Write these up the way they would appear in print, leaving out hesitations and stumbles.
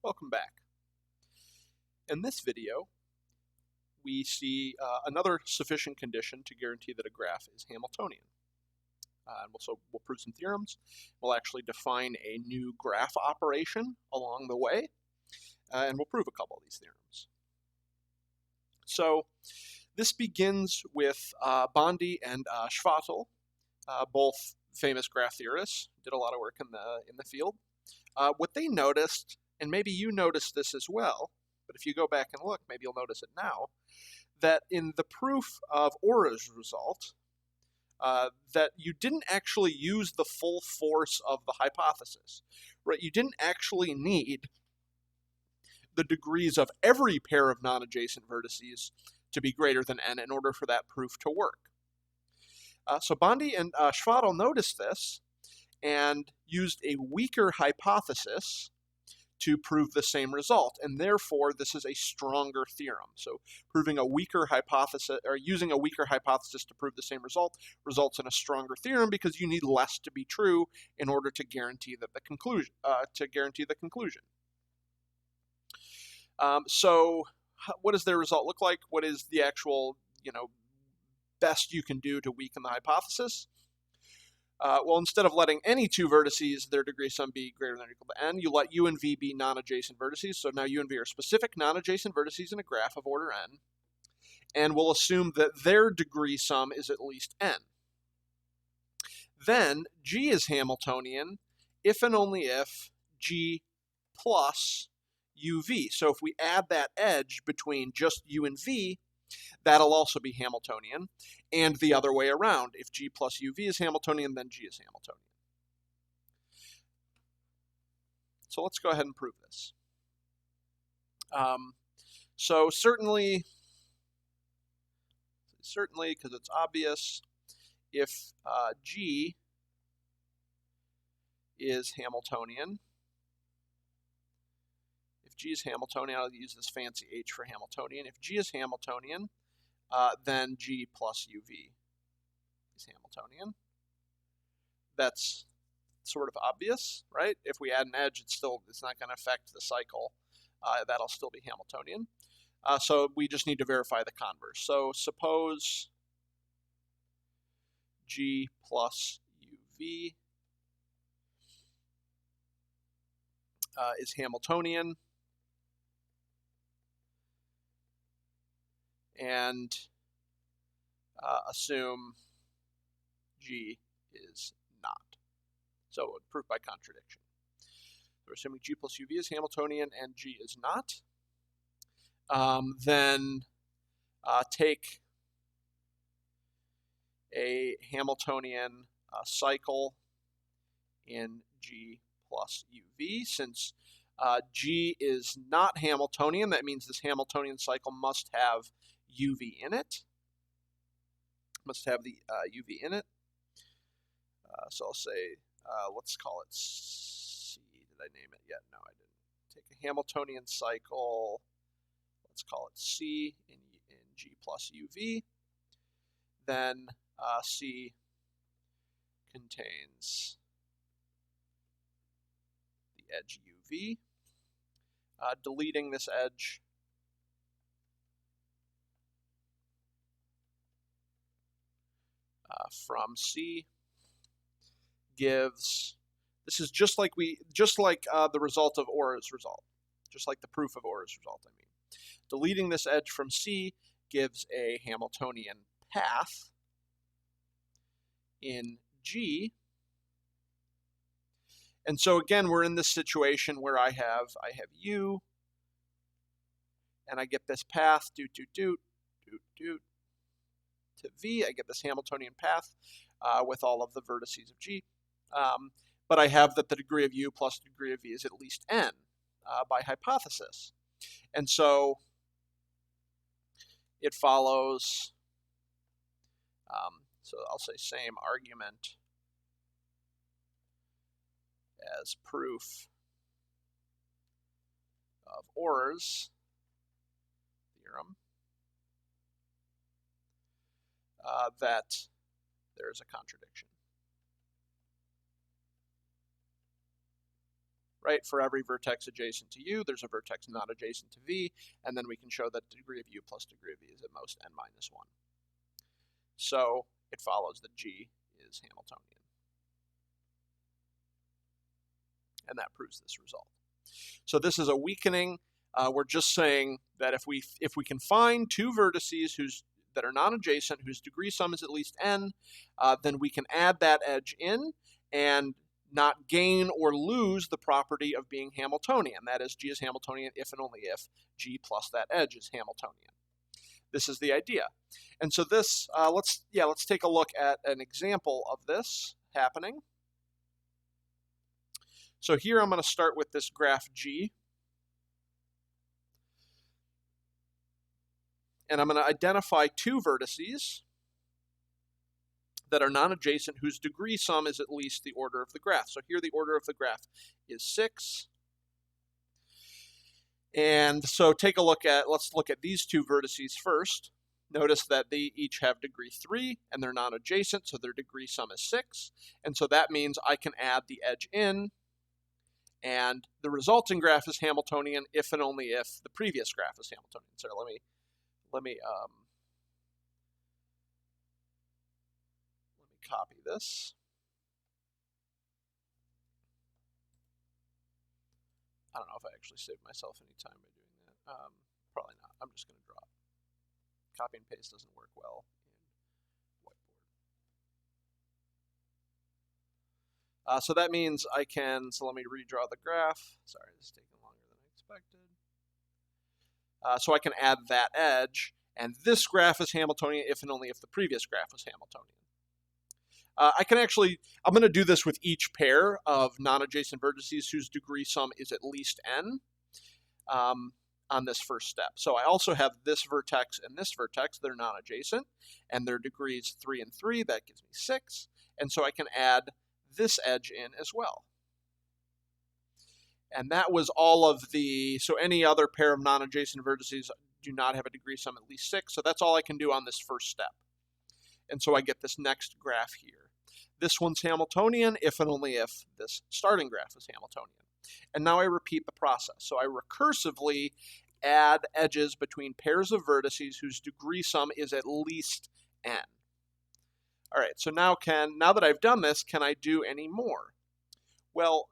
Welcome back. In this video, we see another sufficient condition to guarantee that a graph is Hamiltonian. So we'll prove some theorems. We'll actually define a new graph operation along the way, and we'll prove a couple of these theorems. So this begins with Bondi and Schwatel, both famous graph theorists, did a lot of work in the field. What they noticed, and maybe you noticed this as well, but if you go back and look, maybe you'll notice it now, that in the proof of Ora's result, that you didn't actually use the full force of the hypothesis, right? You didn't actually need the degrees of every pair of non-adjacent vertices to be greater than n in order for that proof to work. So Bondi and Schwatel noticed this and used a weaker hypothesis to prove the same result, and therefore this is a stronger theorem. So proving a weaker hypothesis, or using a weaker hypothesis to prove the same result, results in a stronger theorem because you need less to be true in order to guarantee that the conclusion. So what does their result look like? What is the actual, best you can do to weaken the hypothesis? Well, instead of letting any two vertices, their degree sum be greater than or equal to n, you let u and v be non-adjacent vertices. So now u and v are specific non-adjacent vertices in a graph of order n, and we'll assume that their degree sum is at least n. Then g is Hamiltonian if and only if g plus uv. So if we add that edge between just u and v, that'll also be Hamiltonian, and the other way around. If g plus uv is Hamiltonian, then g is Hamiltonian. So let's go ahead and prove this. So certainly, because it's obvious, if g is Hamiltonian, I'll use this fancy H for Hamiltonian. If g is Hamiltonian, then g plus uv is Hamiltonian. That's sort of obvious, right? If we add an edge, it's not going to affect the cycle. That'll still be Hamiltonian. So we just need to verify the converse. So suppose g plus uv is Hamiltonian, and assume g is not. So proof by contradiction. So we're assuming g plus uv is Hamiltonian and g is not. Then take a Hamiltonian cycle in g plus uv. Since g is not Hamiltonian, that means this Hamiltonian cycle must have uv in it. Must have the uv in it. So I'll say, let's call it C. Did I name it yet? No, I didn't. Take a Hamiltonian cycle. Let's call it C in G plus uv. Then C contains the edge uv. Deleting this edge from C gives, this is just like the result of Ora's result, just like the proof of Ora's result, I mean. Deleting this edge from C gives a Hamiltonian path in G. And so again, we're in this situation where I have U, and I get this path, to V. I get this Hamiltonian path with all of the vertices of G. But I have that the degree of U plus the degree of V is at least n by hypothesis. And so it follows, so I'll say same argument as proof of Ora's theorem, that there is a contradiction. right? For every vertex adjacent to U, there's a vertex not adjacent to V, and then we can show that degree of U plus degree of V is at most n minus 1. So it follows that G is Hamiltonian. And that proves this result. So this is a weakening. We're just saying that if we can find two vertices that are non-adjacent, whose degree sum is at least n, then we can add that edge in and not gain or lose the property of being Hamiltonian. That is, G is Hamiltonian if and only if G plus that edge is Hamiltonian. This is the idea. And so this, let's take a look at an example of this happening. So here I'm going to start with this graph G. And I'm going to identify two vertices that are non-adjacent whose degree sum is at least the order of the graph. So here the order of the graph is 6. And so let's look at these two vertices first. Notice that they each have degree 3 and they're non-adjacent, so their degree sum is 6. And so that means I can add the edge in, and the resulting graph is Hamiltonian if and only if the previous graph is Hamiltonian. So let me copy this. I don't know if I actually saved myself any time by doing that. Probably not. I'm just going to drop. Copy and paste doesn't work well in whiteboard. So that means so let me redraw the graph. Sorry, this is taking longer than I expected. So I can add that edge, and this graph is Hamiltonian if and only if the previous graph was Hamiltonian. I'm going to do this with each pair of non-adjacent vertices whose degree sum is at least n on this first step. So I also have this vertex and this vertex that are non-adjacent, and their degrees 3 and 3, that gives me 6. And so I can add this edge in as well. And that was all of so any other pair of non-adjacent vertices do not have a degree sum at least 6, so that's all I can do on this first step. And so I get this next graph here. This one's Hamiltonian if and only if this starting graph is Hamiltonian. And now I repeat the process. So I recursively add edges between pairs of vertices whose degree sum is at least n. All right, so now that I've done this, can I do any more? Well,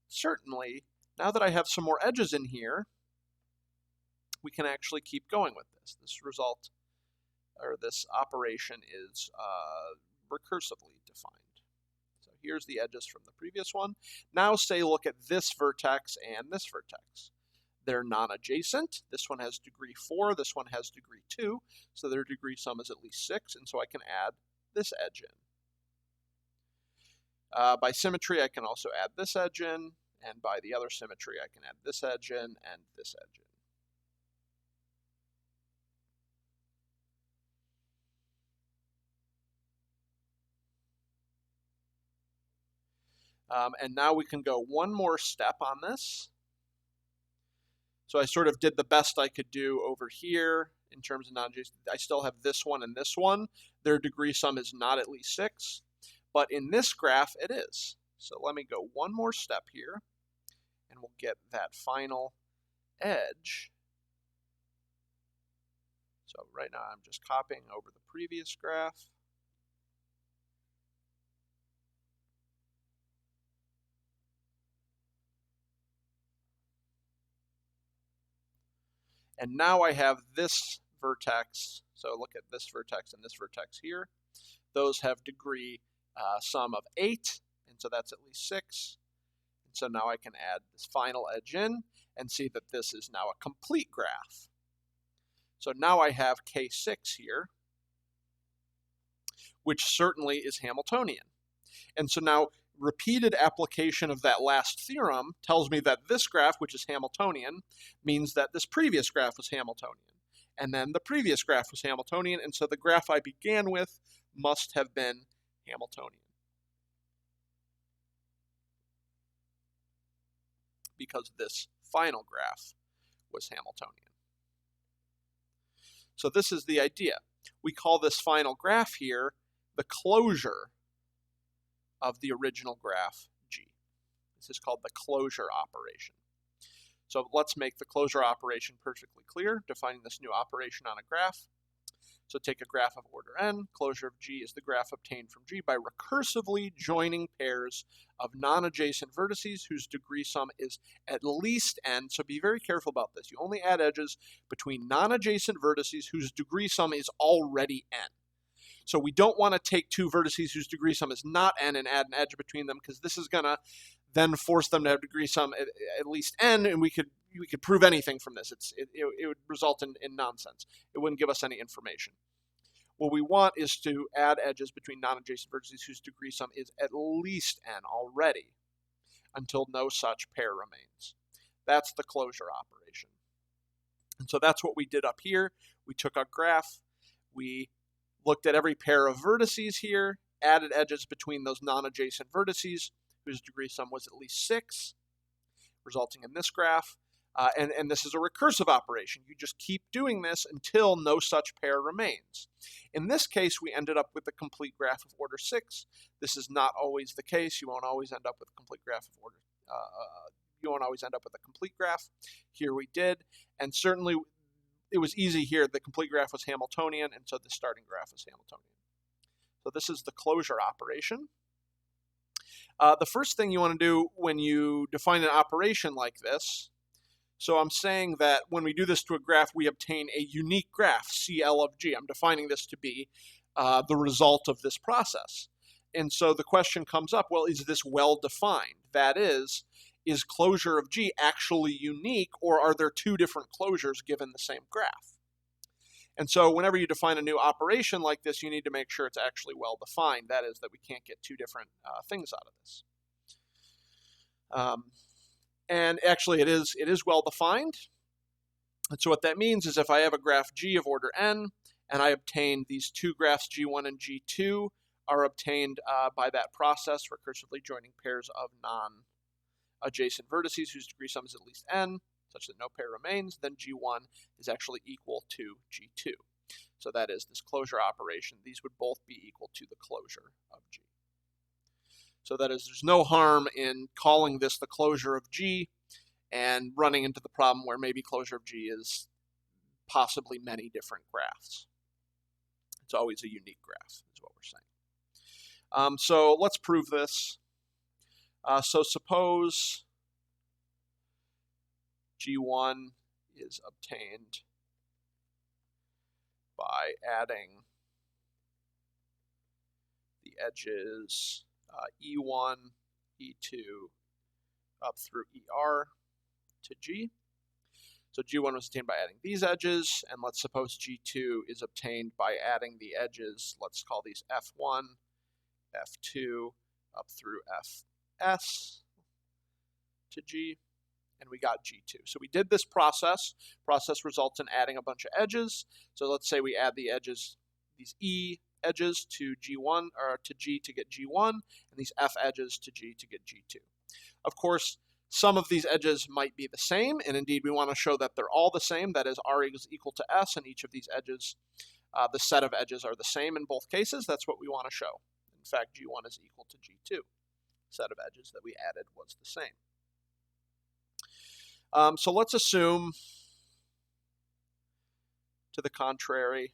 certainly, now that I have some more edges in here, we can actually keep going with this. This result, or this operation, is recursively defined. So here's the edges from the previous one. Now say look at this vertex and this vertex. They're non-adjacent. This one has degree 4, this one has degree 2, so their degree sum is at least 6, and so I can add this edge in. By symmetry, I can also add this edge in, and by the other symmetry, I can add this edge in and this edge in. And now we can go one more step on this. So I sort of did the best I could do over here in terms of non-adjacent. I still have this one and this one. Their degree sum is not at least 6, but in this graph it is. So let me go one more step here, and we'll get that final edge. So right now I'm just copying over the previous graph. And now I have this vertex. So look at this vertex and this vertex here. Those have degree sum of 8, and so that's at least 6. And so now I can add this final edge in and see that this is now a complete graph. So now I have K6 here, which certainly is Hamiltonian. And so now repeated application of that last theorem tells me that this graph, which is Hamiltonian, means that this previous graph was Hamiltonian. And then the previous graph was Hamiltonian, and so the graph I began with must have been Hamiltonian. Because this final graph was Hamiltonian. So this is the idea. We call this final graph here the closure of the original graph G. This is called the closure operation. So let's make the closure operation perfectly clear, defining this new operation on a graph. So take a graph of order n. Closure of G is the graph obtained from G by recursively joining pairs of non-adjacent vertices whose degree sum is at least n. So be very careful about this. You only add edges between non-adjacent vertices whose degree sum is already n. So we don't want to take two vertices whose degree sum is not n and add an edge between them, because this is going to then force them to have degree sum at least n, and we could prove anything from this. It would result in nonsense. It wouldn't give us any information. What we want is to add edges between non-adjacent vertices whose degree sum is at least n already, until no such pair remains. That's the closure operation. And so that's what we did up here. We took our graph, we looked at every pair of vertices here, added edges between those non-adjacent vertices whose degree sum was at least 6, resulting in this graph. And this is a recursive operation. You just keep doing this until no such pair remains. In this case, we ended up with a complete graph of order 6. This is not always the case. You won't always end up with a complete graph of order. You won't always end up with a complete graph. Here we did, and certainly it was easy here. The complete graph was Hamiltonian, and so the starting graph is Hamiltonian. So this is the closure operation. The first thing you want to do when you define an operation like this, so I'm saying that when we do this to a graph, we obtain a unique graph, CL of G. I'm defining this to be the result of this process. And so the question comes up, well, is this well defined? That is closure of G actually unique, or are there two different closures given the same graph? And so whenever you define a new operation like this, you need to make sure it's actually well defined. That is, that we can't get two different things out of this. And actually, it is well defined. And so what that means is if I have a graph G of order n, and I obtain these two graphs G1 and G2 are obtained by that process, recursively joining pairs of non-adjacent vertices whose degree sum is at least n, such that no pair remains, then G1 is actually equal to G2. So that is this closure operation. These would both be equal to the closure of G. So that is, there's no harm in calling this the closure of G and running into the problem where maybe closure of G is possibly many different graphs. It's always a unique graph, is what we're saying. So let's prove this. So suppose G1 is obtained by adding the edges E1, E2 up through ER to G. So G1 was obtained by adding these edges, and let's suppose G2 is obtained by adding the edges, let's call these F1, F2 up through Fs to G, and we got G2. So we did this process. Process results in adding a bunch of edges. So let's say we add the edges, these E edges to G1 or to G to get G1, and these F edges to G to get G2. Of course, some of these edges might be the same, and indeed we want to show that they're all the same. That is, R is equal to S, and each of these edges, the set of edges are the same in both cases. That's what we want to show. In fact, G1 is equal to G2. The set of edges that we added was the same. So let's assume, to the contrary,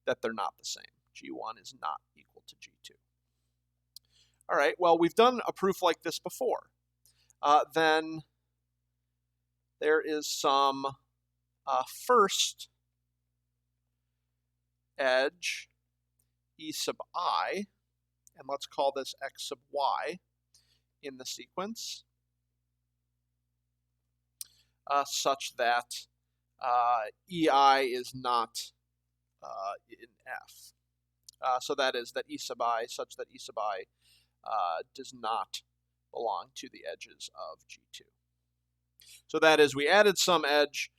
that they're not the same. G1 is not equal to G2. All right, well, we've done a proof like this before. Then there is some first edge, E sub I, and let's call this X sub Y in the sequence, such that EI is not in F. So that is that E sub I, such that E sub I does not belong to the edges of G2. So that is, we added some edge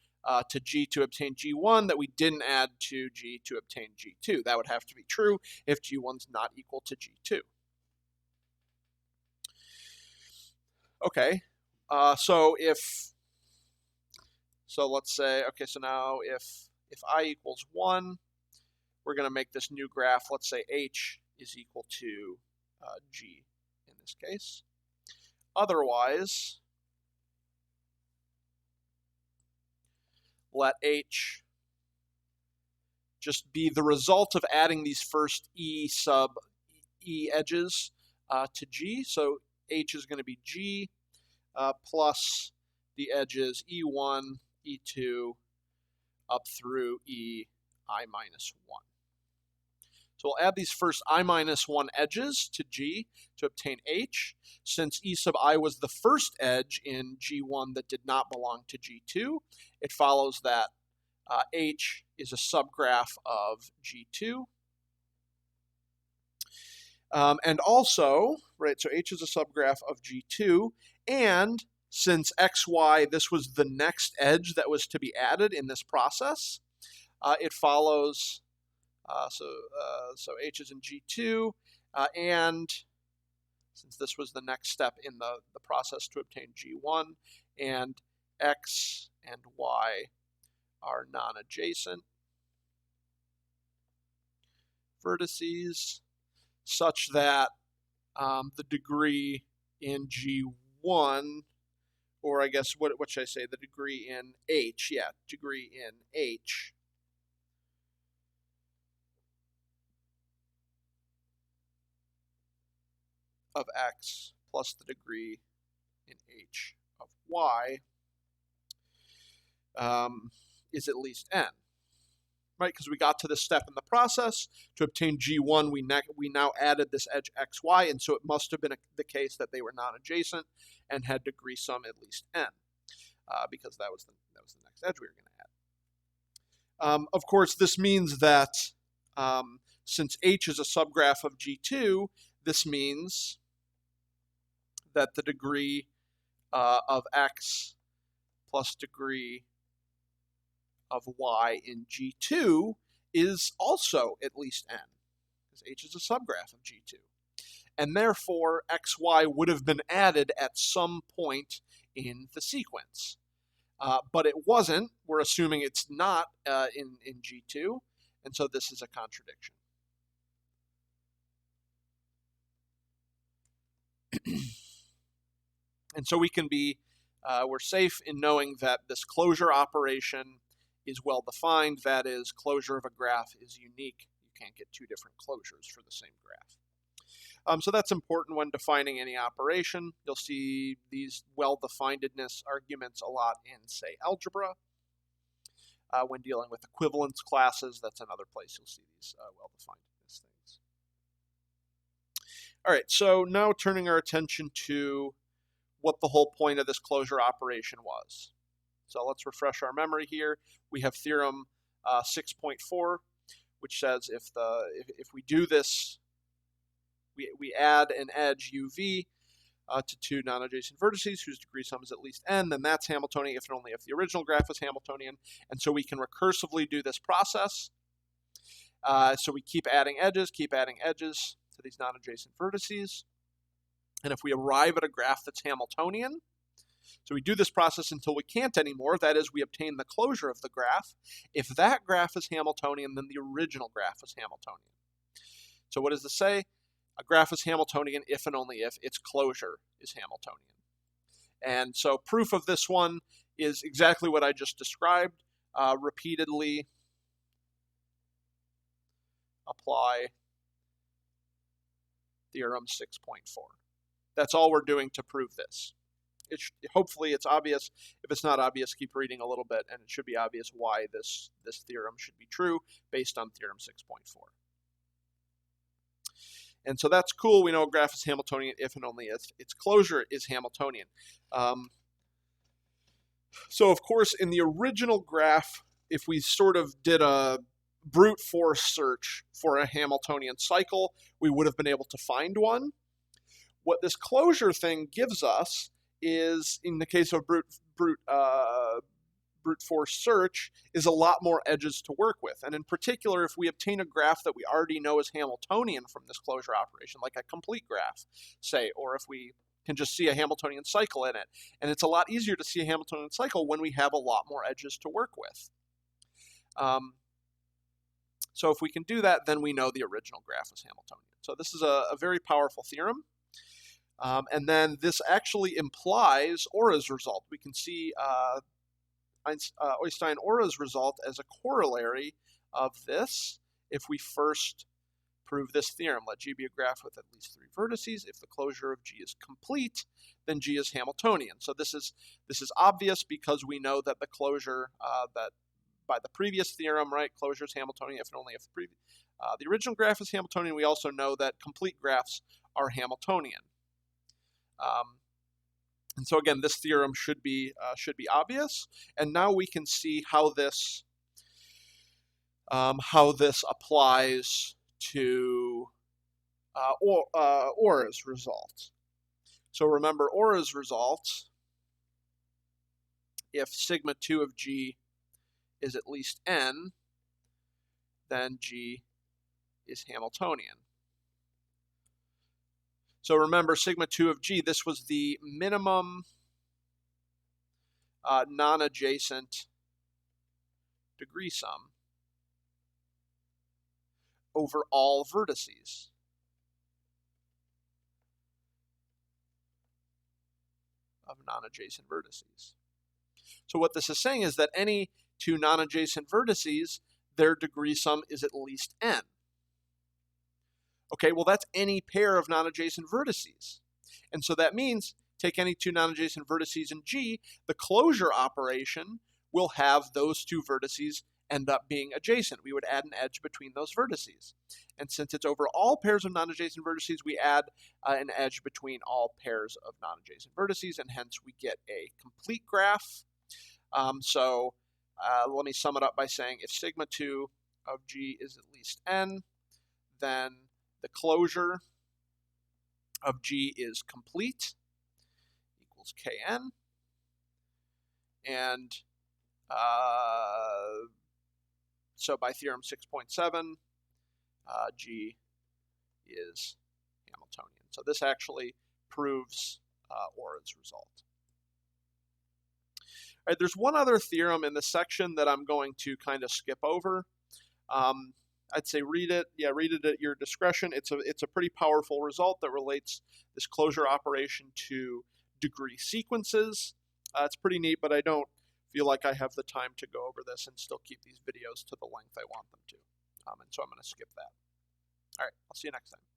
to G to obtain G1 that we didn't add to G to obtain G2. That would have to be true if G1's not equal to G2. Okay, so let's say, okay, so now if I equals 1, we're going to make this new graph. Let's say H is equal to G this case. Otherwise, let H just be the result of adding these first E sub E edges to G. So H is going to be G plus the edges E1, E2, up through E I minus 1. So we'll add these first I minus 1 edges to G to obtain H. Since E sub I was the first edge in G1 that did not belong to G2, it follows that H is a subgraph of G2. And also, right, so H is a subgraph of G2, and since XY, this was the next edge that was to be added in this process, it follows, so H is in G2, and since this was the next step in the process to obtain G1, and X and Y are non-adjacent vertices, such that the degree in G1, or I guess, what should I say, the degree in H, yeah, degree in H of X plus the degree in H of Y is at least N. Right, because we got to this step in the process. To obtain G1, we now added this edge XY, and so it must have been the case that they were non-adjacent and had degree sum at least N, because that was the next edge we were going to add. Of course, this means that since H is a subgraph of G2, this means that the degree of X plus degree of Y in G2 is also at least N, because H is a subgraph of G2. And therefore, XY would have been added at some point in the sequence. But it wasn't. We're assuming it's not in G2, and so this is a contradiction. And so we can be, we're safe in knowing that this closure operation is well defined. That is, closure of a graph is unique. You can't get two different closures for the same graph. So that's important when defining any operation. You'll see these well-definedness arguments a lot in, say, algebra. When dealing with equivalence classes, that's another place you'll see these well-definedness things. All right, so now turning our attention to what the whole point of this closure operation was. So let's refresh our memory here. We have theorem 6.4, which says if we do this, we add an edge UV to two non-adjacent vertices whose degree sum is at least N, then that's Hamiltonian if and only if the original graph is Hamiltonian. And so we can recursively do this process. So we keep adding edges to these non-adjacent vertices. And if we arrive at a graph that's Hamiltonian, so we do this process until we can't anymore, that is, we obtain the closure of the graph. If that graph is Hamiltonian, then the original graph is Hamiltonian. So what does this say? A graph is Hamiltonian if and only if its closure is Hamiltonian. And so proof of this one is exactly what I just described. Repeatedly apply theorem 6.4. That's all we're doing to prove this. Hopefully it's obvious. If it's not obvious, keep reading a little bit, and it should be obvious why this theorem should be true based on theorem 6.4. And so that's cool. We know a graph is Hamiltonian if and only if its closure is Hamiltonian. So of course, in the original graph, if we sort of did a brute force search for a Hamiltonian cycle, we would have been able to find one. What this closure thing gives us is, in the case of brute force search, is a lot more edges to work with. And in particular, if we obtain a graph that we already know is Hamiltonian from this closure operation, like a complete graph, say, or if we can just see a Hamiltonian cycle in it. And it's a lot easier to see a Hamiltonian cycle when we have a lot more edges to work with. So if we can do that, then we know the original graph is Hamiltonian. So this is a very powerful theorem. And then this actually implies Ora's result. We can see Eustein-Ora's result as a corollary of this if we first prove this theorem. Let G be a graph with at least 3 vertices. If the closure of G is complete, then G is Hamiltonian. So this is obvious because we know that the closure that by the previous theorem, right, closure is Hamiltonian if and only if the original graph is Hamiltonian. We also know that complete graphs are Hamiltonian. And so again, this theorem should be obvious. And now we can see how this applies to Ora's result. So remember Ora's result, if sigma 2 of G is at least n, then G is Hamiltonian. So remember sigma 2 of G, this was the minimum non-adjacent degree sum over all vertices. Of non-adjacent vertices. So what this is saying is that any 2 non-adjacent vertices, their degree sum is at least n. Okay, well that's any pair of non-adjacent vertices. And so that means take any 2 non-adjacent vertices in G, the closure operation will have those 2 vertices end up being adjacent. We would add an edge between those vertices. And since it's over all pairs of non-adjacent vertices, we add an edge between all pairs of non-adjacent vertices, and hence we get a complete graph. So let me sum it up by saying if sigma 2 of G is at least n, then the closure of G is complete, equals Kn. And so by theorem 6.7, G is Hamiltonian. So this actually proves Ora's result. All right, there's one other theorem in this section that I'm going to kind of skip over. I'd say read it. Yeah, read it at your discretion. It's a pretty powerful result that relates this closure operation to degree sequences. It's pretty neat, but I don't feel like I have the time to go over this and still keep these videos to the length I want them to. And so I'm going to skip that. All right, I'll see you next time.